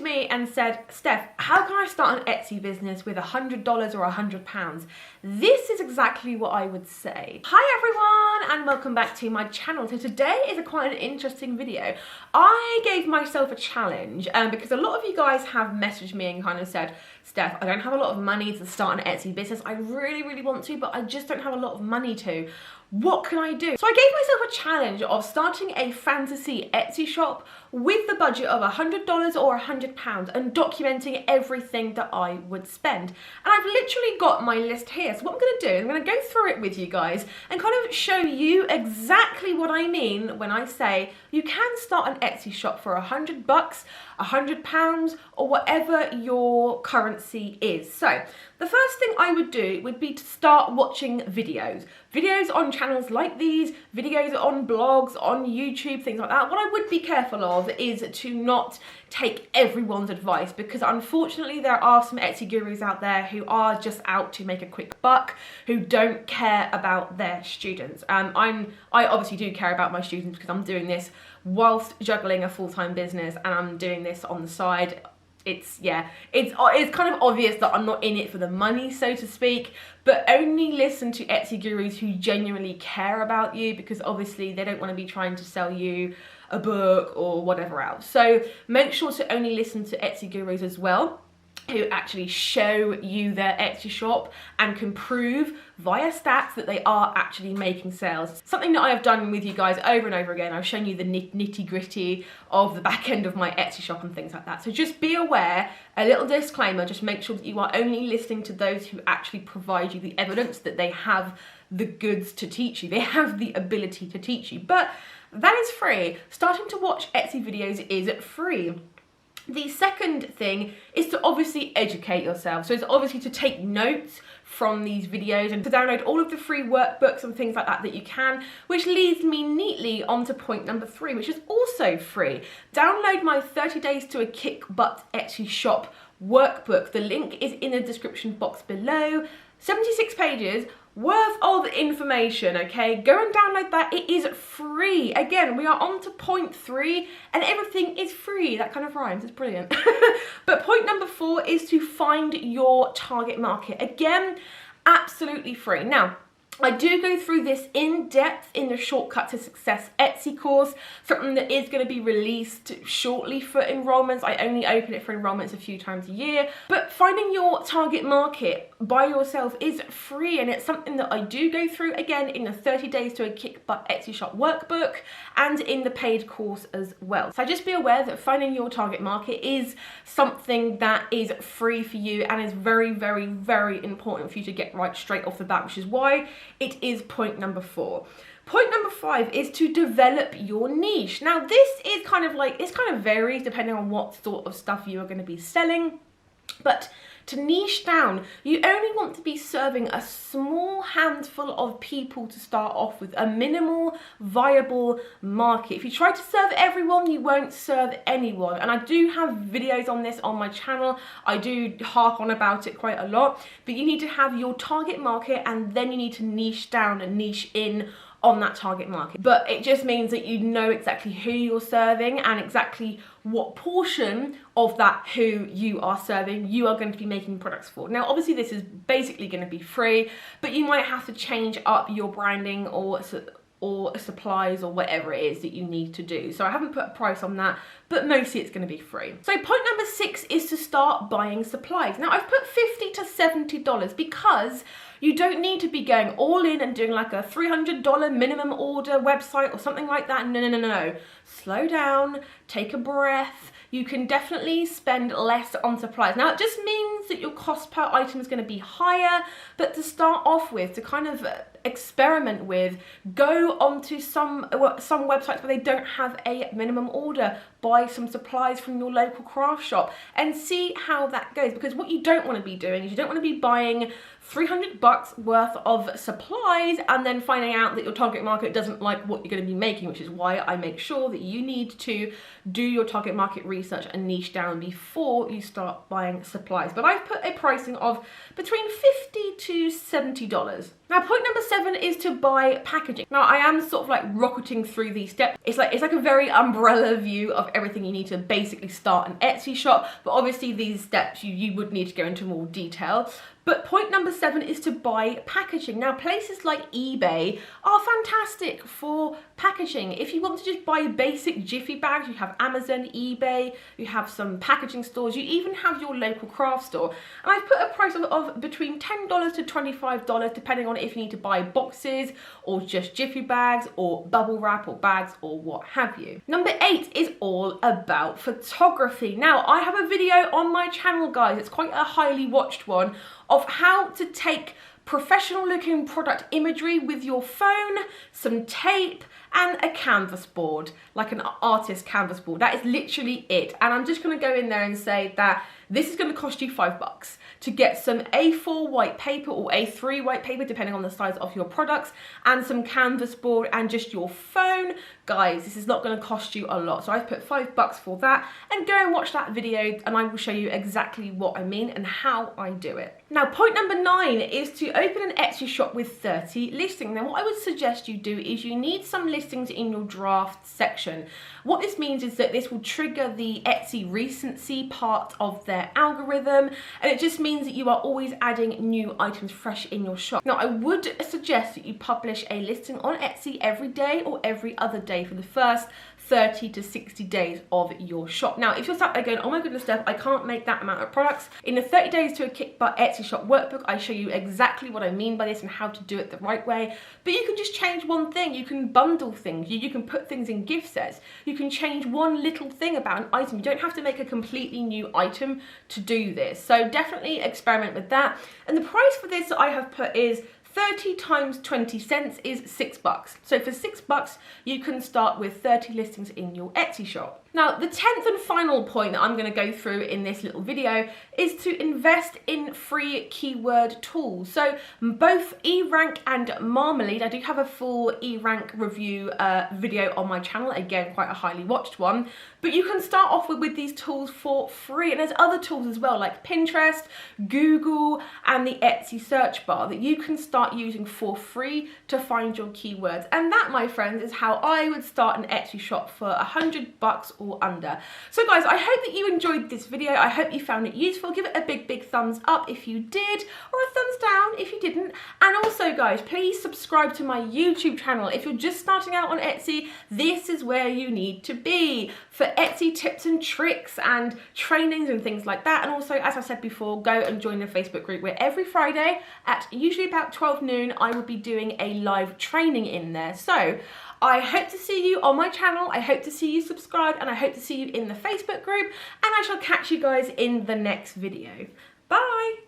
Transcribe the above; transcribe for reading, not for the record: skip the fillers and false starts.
to me and said, Steph, how can I start an Etsy business with $100 or £100? This is exactly what I would say. Hi everyone, and welcome back to my channel. So today is quite an interesting video. I gave myself a challenge because a lot of you guys have messaged me and kind of said, Steph, I don't have a lot of money to start an Etsy business. I really want to, but I just don't have a lot of money to. What can I do? So I gave myself a challenge of starting a fantasy Etsy shop with the budget of $100 or £100 and documenting everything that I would spend. And I've literally got my list here. So what I'm going to do is I'm going to go through it with you guys and kind of show you exactly what I mean when I say you can start an Etsy shop for $100, £100, or whatever your currency is. So the first thing I would do would be to start watching videos. Videos on channels like these, videos on blogs, on YouTube, things like that. What I would be careful of is to not take everyone's advice, because unfortunately there are some Etsy gurus out there who are just out to make a quick buck, who don't care about their students. I obviously do care about my students because I'm doing this whilst juggling a full-time business, and I'm doing this on the side. It's kind of obvious that I'm not in it for the money, so to speak, but only listen to Etsy gurus who genuinely care about you, because obviously they don't want to be trying to sell you a book or whatever else. So make sure to only listen to Etsy gurus as well, who actually show you their Etsy shop and can prove via stats that they are actually making sales. Something that I have done with you guys over and over again. I've shown you the nitty gritty of the back end of my Etsy shop and things like that. So just be aware, a little disclaimer, just make sure that you are only listening to those who actually provide you the evidence that they have the goods to teach you. They have the ability to teach you, but that is free. Starting to watch Etsy videos is free. The second thing is to obviously educate yourself. So it's obviously to take notes from these videos and to download all of the free workbooks and things like that that you can, which leads me neatly onto point number 3, which is also free. Download my 30 days to a kick butt Etsy shop workbook. The link is in the description box below. 76 pages worth of information, okay? Go and download that. It is free. Again, we are on to point 3 and everything is free. That kind of rhymes, it's brilliant. But point number 4 is to find your target market. Again, absolutely free. Now, I do go through this in depth in the Shortcut to Success Etsy course, something that is going to be released shortly for enrollments. I only open it for enrollments a few times a year, but finding your target market by yourself is free, and it's something that I do go through again in the 30 days to a kick butt Etsy shop workbook and in the paid course as well. So just be aware that finding your target market is something that is free for you and is very important for you to get right straight off the bat, which is why it is point number 4. Point number 5 is to develop your niche. Now this is kind of varies depending on what sort of stuff you are going to be selling, but to niche down, you only want to be serving a small handful of people to start off with, a minimal viable market. If you try to serve everyone, you won't serve anyone. And I do have videos on this on my channel. I do harp on about it quite a lot, but you need to have your target market and then you need to niche down and niche in on that target market. But it just means that you know exactly who you're serving and exactly what portion of that who you are serving you are going to be making products for. Now obviously this is basically going to be free, but you might have to change up your branding or supplies or whatever it is that you need to do. So I haven't put a price on that, but mostly it's going to be free. So point number 6 is to start buying supplies. Now I've put $50 to $70 because you don't need to be going all in and doing like a $300 minimum order website or something like that. No. Slow down, take a breath. You can definitely spend less on supplies. Now it just means that your cost per item is going to be higher, but to start off with, to kind of experiment with, go onto some websites where they don't have a minimum order, buy some supplies from your local craft shop and see how that goes, because what you don't want to be doing is you don't want to be buying $300 worth of supplies and then finding out that your target market doesn't like what you're going to be making, which is why I make sure that you need to do your target market research and niche down before you start buying supplies. But I've put a pricing of between $50 to $70. Now, point number 7 is to buy packaging. Now, I am sort of like rocketing through these steps. It's like a very umbrella view of everything you need to basically start an Etsy shop, but obviously these steps you would need to go into more detail. But point number 7 is to buy packaging. Now, places like eBay are fantastic for packaging. If you want to just buy basic Jiffy bags, you have Amazon, eBay, you have some packaging stores, you even have your local craft store. And I've put a price of between $10 to $25, depending on if you need to buy boxes or just Jiffy bags or bubble wrap or bags or what have you. Number 8 is all about photography. Now, I have a video on my channel, guys. It's quite a highly watched one, of how to take professional looking product imagery with your phone, some tape, and a canvas board, like an artist canvas board. That is literally it. And I'm just gonna go in there and say that this is gonna cost you $5 to get some A4 white paper or A3 white paper, depending on the size of your products, and some canvas board and just your phone. Guys, this is not gonna cost you a lot. So I've put $5 for that, and go and watch that video and I will show you exactly what I mean and how I do it. Now, point number 9 is to open an Etsy shop with 30 listings. Now, what I would suggest you do is you need some listings in your draft section. What this means is that this will trigger the Etsy recency part of their algorithm, and it just means that you are always adding new items fresh in your shop. Now, I would suggest that you publish a listing on Etsy every day or every other day for the first 30 to 60 days of your shop. Now, if you're sat there going, oh my goodness, Steph, I can't make that amount of products. In the 30 days to a kick butt Etsy shop workbook, I show you exactly what I mean by this and how to do it the right way. But you can just change one thing. You can bundle things. You can put things in gift sets. You can change one little thing about an item. You don't have to make a completely new item to do this. So definitely experiment with that. And the price for this that I have put is 30 times 20 cents is $6. So for $6, you can start with 30 listings in your Etsy shop. Now, the 10th and final point that I'm going to go through in this little video is to invest in free keyword tools. So both eRank and Marmalade, I do have a full eRank review video on my channel, again, quite a highly watched one, but you can start off with these tools for free. And there's other tools as well, like Pinterest, Google, and the Etsy search bar that you can start using for free to find your keywords. And that, my friends, is how I would start an Etsy shop for $100 or under. So guys, I hope that you enjoyed this video. I hope you found it useful. Give it a big thumbs up if you did, or a thumbs down if you didn't. And also, guys, please subscribe to my YouTube channel. If you're just starting out on Etsy, this is where you need to be for Etsy tips and tricks and trainings and things like that. And also, as I said before, go and join the Facebook group where every Friday at usually about 12 noon, I will be doing a live training in there. So I hope to see you on my channel, I hope to see you subscribed, and I hope to see you in the Facebook group, and I shall catch you guys in the next video. Bye!